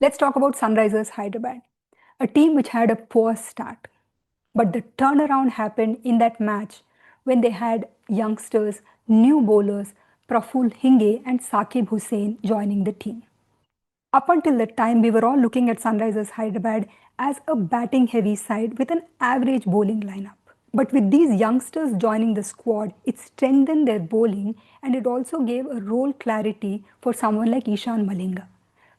Let's talk about Sunrisers Hyderabad, a team which had a poor start. But the turnaround happened in that match when they had youngsters, new bowlers, Praful Hinge and Saqib Hussain joining the team. Up until that time, we were all looking at Sunrisers Hyderabad as a batting heavy side with an average bowling lineup. But with these youngsters joining the squad, it strengthened their bowling and it also gave a role clarity for someone like Ishan Malinga.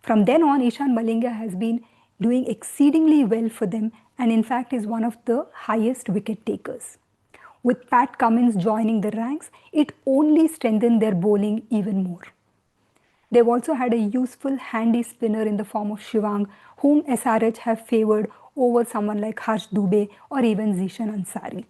From then on, Ishan Malinga has been doing exceedingly well for them and in fact is one of the highest wicket takers. With Pat Cummins joining the ranks, it only strengthened their bowling even more. They've also had a useful handy spinner in the form of Shivang, whom SRH have favoured over someone like Harsh Dubey or even Zishan Ansari.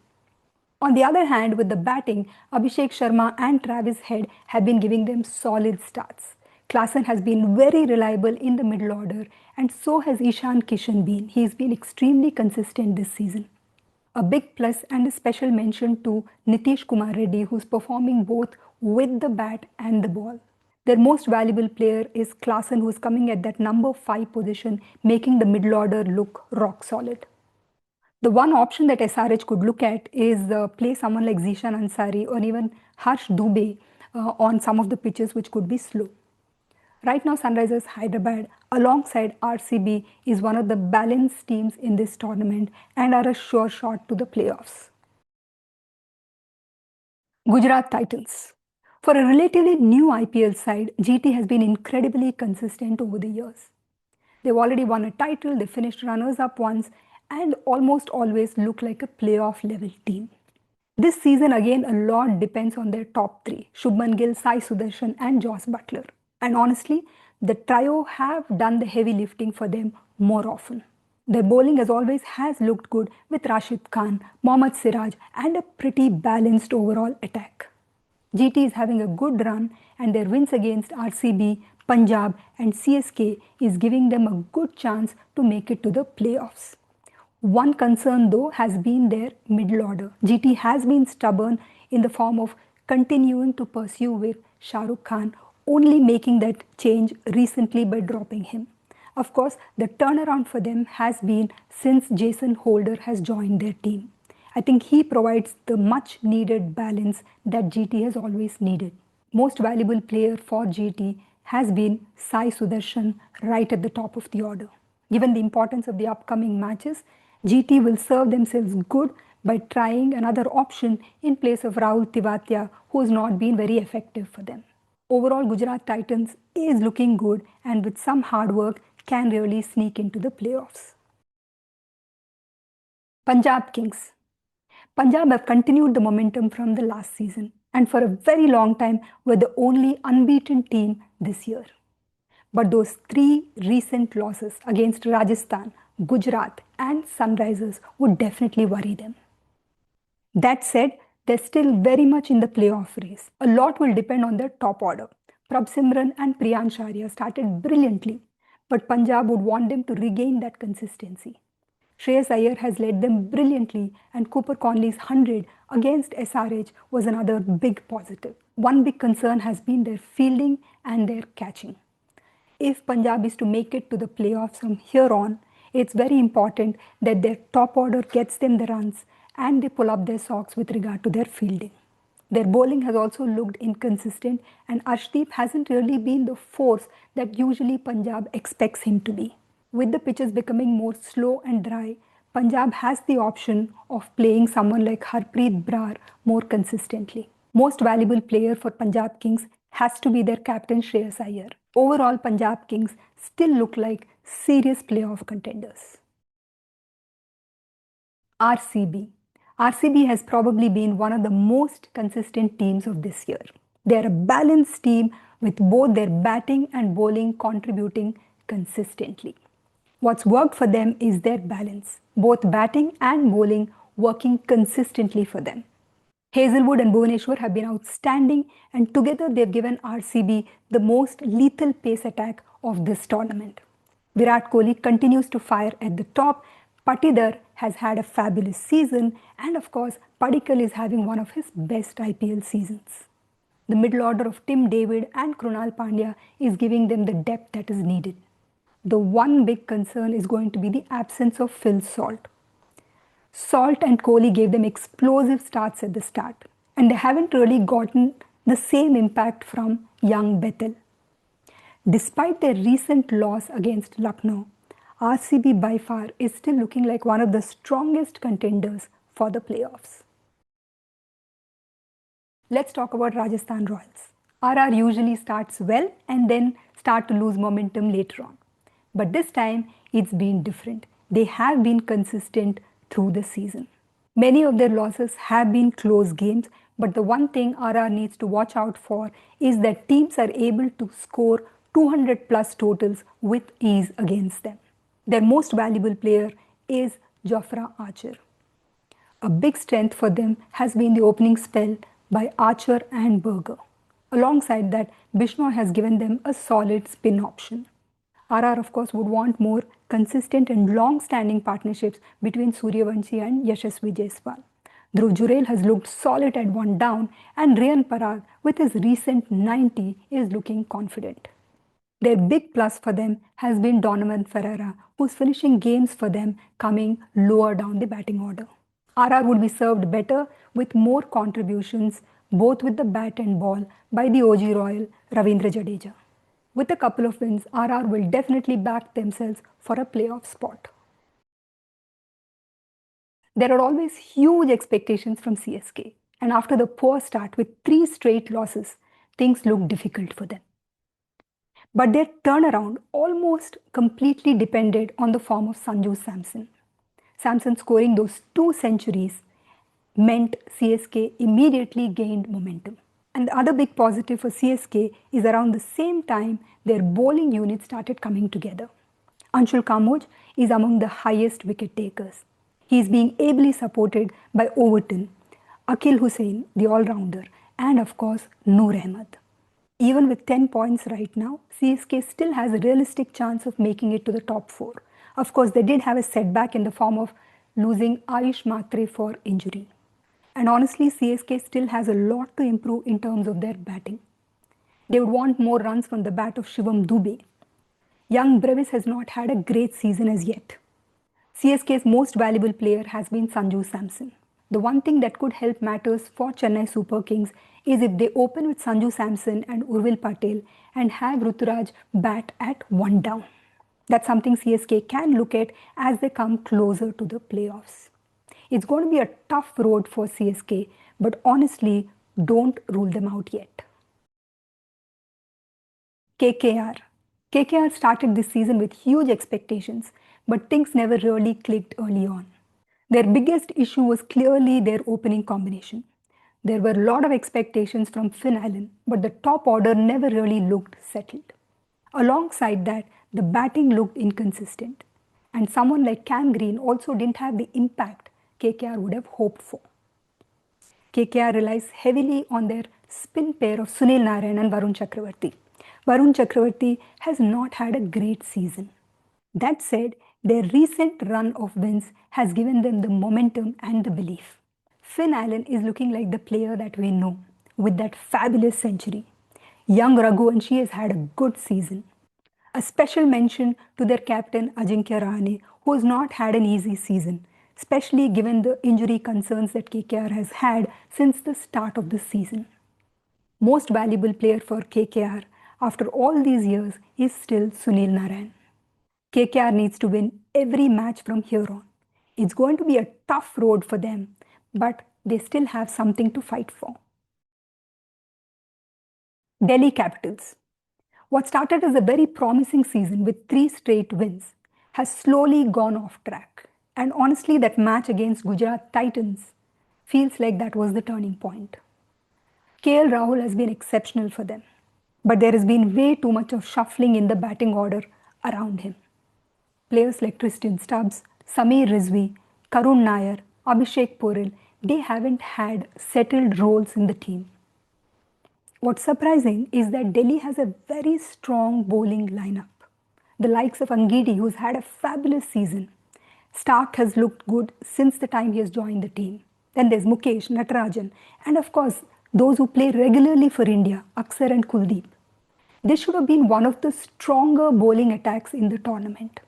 On the other hand, with the batting, Abhishek Sharma and Travis Head have been giving them solid starts. Klaasen has been very reliable in the middle order and so has Ishan Kishan been. He's been extremely consistent this season. A big plus and a special mention to Nitish Kumar Reddy, who's performing both with the bat and the ball. Their most valuable player is Klaasen, who's coming at that number 5 position, making the middle order look rock solid. The one option that SRH could look at is play someone like Zishan Ansari or even Harsh Dubey on some of the pitches which could be slow. Right now, Sunrisers Hyderabad alongside RCB is one of the balanced teams in this tournament and are a sure shot to the playoffs. Gujarat Titans. For a relatively new IPL side, GT has been incredibly consistent over the years. They've already won a title, they finished runners-up once and almost always look like a playoff level team. This season again a lot depends on their top 3, Shubman Gill, Sai Sudarshan and Joss Butler. And honestly, the trio have done the heavy lifting for them more often. Their bowling as always has looked good with Rashid Khan, Mohammad Siraj and a pretty balanced overall attack. GT is having a good run and their wins against RCB, Punjab and CSK is giving them a good chance to make it to the playoffs. One concern though has been their middle order. GT has been stubborn in the form of continuing to pursue with Shah Rukh Khan, only making that change recently by dropping him. Of course, the turnaround for them has been since Jason Holder has joined their team. I think he provides the much needed balance that GT has always needed. Most valuable player for GT has been Sai Sudarshan right at the top of the order. Given the importance of the upcoming matches, GT will serve themselves good by trying another option in place of Rahul Tivatia, who has not been very effective for them. Overall, Gujarat Titans is looking good and with some hard work can really sneak into the playoffs. Punjab Kings. Punjab have continued the momentum from the last season and for a very long time were the only unbeaten team this year. But those 3 recent losses against Rajasthan, Gujarat and Sunrisers would definitely worry them. That said, they're still very much in the playoff race. A lot will depend on their top order. Prabh Simran and Priyansh Arya started brilliantly, but Punjab would want them to regain that consistency. Shreyas Iyer has led them brilliantly and Cooper Conley's 100 against SRH was another big positive. One big concern has been their fielding and their catching. If Punjab is to make it to the playoffs from here on, it's very important that their top order gets them the runs and they pull up their socks with regard to their fielding. Their bowling has also looked inconsistent and Arshdeep hasn't really been the force that usually Punjab expects him to be. With the pitches becoming more slow and dry, Punjab has the option of playing someone like Harpreet Brar more consistently. Most valuable player for Punjab Kings has to be their captain Shreyas Iyer. Overall, Punjab Kings still look like serious playoff contenders. RCB. RCB has probably been one of the most consistent teams of this year. They are a balanced team with both their batting and bowling contributing consistently. What's worked for them is their balance, both batting and bowling working consistently for them. Hazelwood and Bhuvaneshwar have been outstanding and together they've given RCB the most lethal pace attack of this tournament. Virat Kohli continues to fire at the top, Patidar has had a fabulous season and of course Padikkal is having one of his best IPL seasons. The middle order of Tim David and Krunal Pandya is giving them the depth that is needed. The one big concern is going to be the absence of Phil Salt. Salt and Kohli gave them explosive starts at the start, and they haven't really gotten the same impact from young Bethel. Despite their recent loss against Lucknow, RCB by far is still looking like one of the strongest contenders for the playoffs. Let's talk about Rajasthan Royals. RR usually starts well and then start to lose momentum later on. But this time it's been different. They have been consistent through the season. Many of their losses have been close games, but the one thing RR needs to watch out for is that teams are able to score 200 plus totals with ease against them. Their most valuable player is Jofra Archer. A big strength for them has been the opening spell by Archer and Berger. Alongside that, Bishnoi has given them a solid spin option. RR, of course, would want more consistent and long-standing partnerships between Suryavanshi and Yashasvi Jaiswal. Dhruv Jurel has looked solid at one down, and Riyan Parag, with his recent 90, is looking confident. Their big plus for them has been Donovan Ferreira, who's finishing games for them coming lower down the batting order. RR would be served better with more contributions, both with the bat and ball, by the OG Royal Ravindra Jadeja. With a couple of wins, RR will definitely back themselves for a playoff spot. There are always huge expectations from CSK, and after the poor start with 3 straight losses, things look difficult for them. But their turnaround almost completely depended on the form of Sanju Samson. Samson scoring those 2 centuries meant CSK immediately gained momentum. And the other big positive for CSK is around the same time their bowling unit started coming together. Anshul Kamboj is among the highest wicket takers. He is being ably supported by Overton, Akil Hussain, the all-rounder, and of course Noor Ahmed. Even with 10 points right now, CSK still has a realistic chance of making it to the top 4. Of course, they did have a setback in the form of losing Ayush Matre for injury. And honestly, CSK still has a lot to improve in terms of their batting. They would want more runs from the bat of Shivam Dube. Young Brevis has not had a great season as yet. CSK's most valuable player has been Sanju Samson. The one thing that could help matters for Chennai Super Kings is if they open with Sanju Samson and Urvil Patel and have Ruturaj bat at 1 down. That's something CSK can look at as they come closer to the playoffs. It's going to be a tough road for CSK, but honestly, don't rule them out yet. KKR. KKR started this season with huge expectations, but things never really clicked early on. Their biggest issue was clearly their opening combination. There were a lot of expectations from Finn Allen, but the top order never really looked settled. Alongside that, the batting looked inconsistent, and someone like Cam Green also didn't have the impact KKR would have hoped for. KKR relies heavily on their spin pair of Sunil Narine and Varun Chakravarti. Varun Chakravarti has not had a great season. That said, their recent run of wins has given them the momentum and the belief. Finn Allen is looking like the player that we know, with that fabulous century. Young Raghuvanshi has had a good season. A special mention to their captain Ajinkya Rahane, who has not had an easy season, especially given the injury concerns that KKR has had since the start of the season. Most valuable player for KKR after all these years is still Sunil Narine. KKR needs to win every match from here on. It's going to be a tough road for them, but they still have something to fight for. Delhi Capitals. What started as a very promising season with 3 straight wins has slowly gone off track. And honestly, that match against Gujarat Titans feels like that was the turning point. KL Rahul has been exceptional for them, but there has been way too much of shuffling in the batting order around him. Players like Tristan Stubbs, Sameer Rizvi, Karun Nair, Abhishek Poril, they haven't had settled roles in the team. What's surprising is that Delhi has a very strong bowling lineup. The likes of Angidi, who's had a fabulous season. Stark has looked good since the time he has joined the team. Then there's Mukesh, Natarajan, and of course, those who play regularly for India, Aksar and Kuldeep. This should have been one of the stronger bowling attacks in the tournament,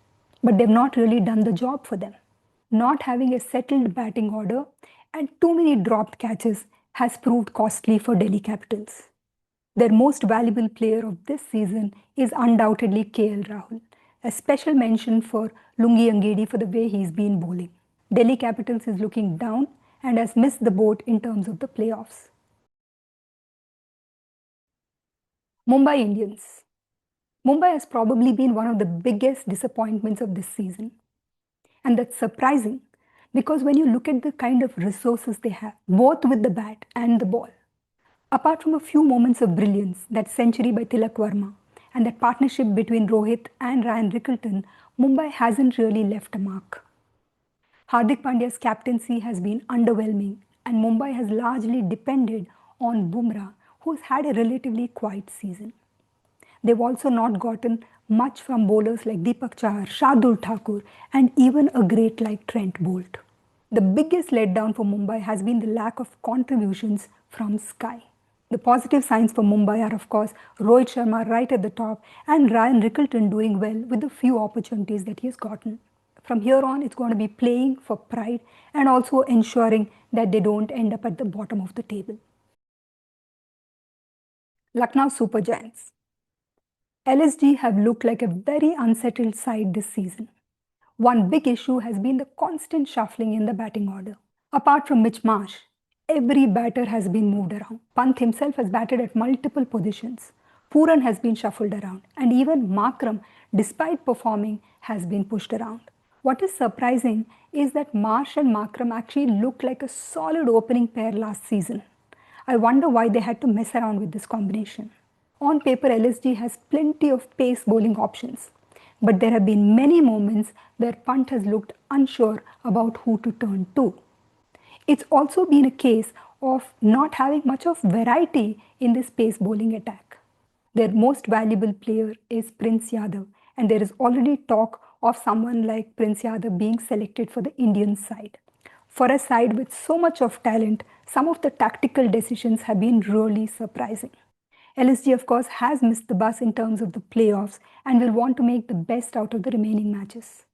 but they've not really done the job for them. Not having a settled batting order and too many dropped catches has proved costly for Delhi Capitals. Their most valuable player of this season is undoubtedly KL Rahul. A special mention for Lungi Angedi for the way he's been bowling. Delhi Capitals is looking down and has missed the boat in terms of the playoffs. Mumbai Indians. Mumbai has probably been one of the biggest disappointments of this season. And that's surprising because when you look at the kind of resources they have, both with the bat and the ball, apart from a few moments of brilliance, that century by Tilak Varma, and that partnership between Rohit and Ryan Rickelton, Mumbai hasn't really left a mark. Hardik Pandya's captaincy has been underwhelming, and Mumbai has largely depended on Bumrah, who's had a relatively quiet season. They've also not gotten much from bowlers like Deepak Chahar, Shardul Thakur, and even a great like Trent Bolt. The biggest letdown for Mumbai has been the lack of contributions from Sky. The positive signs for Mumbai are, of course, Rohit Sharma right at the top and Ryan Rickelton doing well with the few opportunities that he has gotten. From here on, it's going to be playing for pride and also ensuring that they don't end up at the bottom of the table. Lucknow Super Giants. LSG have looked like a very unsettled side this season. One big issue has been the constant shuffling in the batting order. Apart from Mitch Marsh, every batter has been moved around. Pant himself has batted at multiple positions. Pooran has been shuffled around, and even Markram, despite performing, has been pushed around. What is surprising is that Marsh and Markram actually looked like a solid opening pair last season. I wonder why they had to mess around with this combination. On paper, LSG has plenty of pace bowling options, but there have been many moments where Pant has looked unsure about who to turn to. It's also been a case of not having much of variety in this pace bowling attack. Their most valuable player is Prince Yadav, and there is already talk of someone like Prince Yadav being selected for the Indian side. For a side with so much of talent, some of the tactical decisions have been really surprising. LSG, of course, has missed the bus in terms of the playoffs and will want to make the best out of the remaining matches.